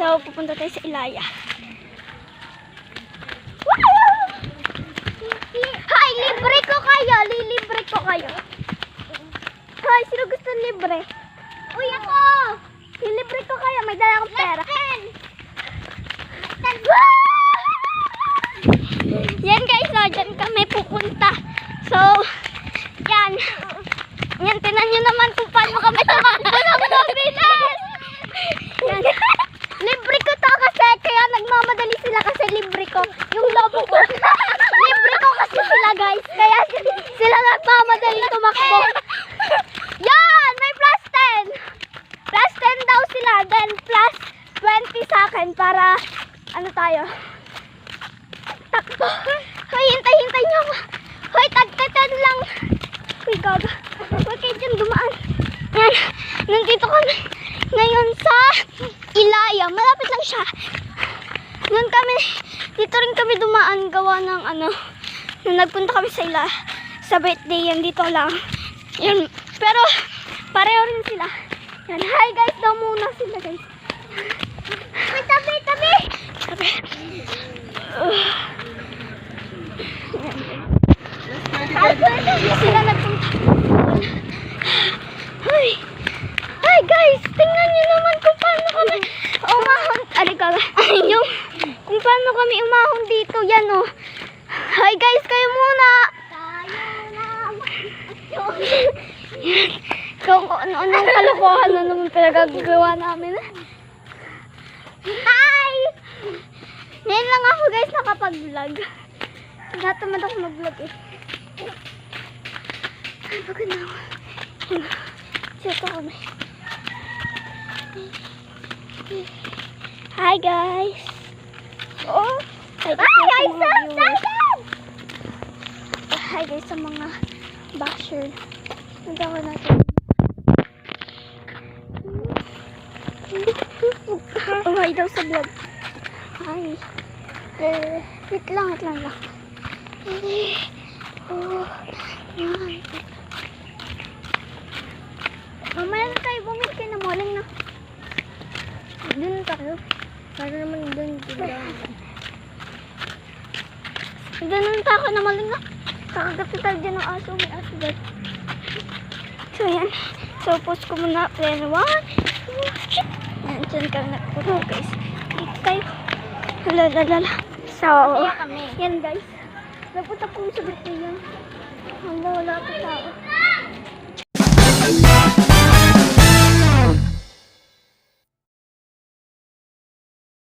So, pupunta tayo sa Ilaya. Hi, libre ko kayo. Lilibre ko kayo. Hi, sino gusto libre? Uy, ako! Lilibre ko kayo. May dala akong pera. Yan guys, so, dyan kami pupunta. So, yan. Yan, tinan nyo naman kung paano kami tumakbo ng mabilis. Yan. Libre ko to kasi kaya nagmamadali sila kasi libre ko. Yung lobo ko. Libre ko kasi sila guys. Kaya sila nagmamadali tumakbo. Yan! May plus 10. Plus 10 daw sila. Then plus 20 sa akin para ano tayo? Takbo. Hoy, hintay nyo. Hoy, tag-10 lang. Uy, gaga. Huwag kayo dyan dumaan. Yan. Nandito kami ngayon sa Ilaya. Malapit lang siya. Doon kami, dito rin kami dumaan gawa ng ano, nung nagpunta kami sa Ilaya. Sa birthday yan, dito lang. Yan. Pero, pareho rin sila. Yan. Hi guys, daw muna sila guys. Ay, tabi. Sila nagpunta. Hi guys, tingnan nyo naman kung paano kami umahon. Yung kung paano kami umahon dito. Yan o. Hi guys, kayo muna. Kung ano-anong kalokohan na naman pinagagawa namin. Hi! Ngayon lang ako guys nakapag-vlog. Natamad ako mag-vlog eh. Ay, pagod na ako. Sito kami. Hi guys! Oh! Hi guys sa mga viewers. Hi guys sa mga basher. Nanda ko natin. Oh, hi daw sa vlog. Hi. Wait lang. Oh, yan. Mamaya na tayo, bumili kayo na moling na. Doon tayo. Para naman doon. Doon tayo na moling na. Kakagapit tayo dyan ng aso. May aso dyan. So yan. So post ko muna. Plan 1. Yan, dyan kami nagputo guys. Dito tayo. Lalala. So, yan guys. Napunta po sa birthday yan. Wala pa tao.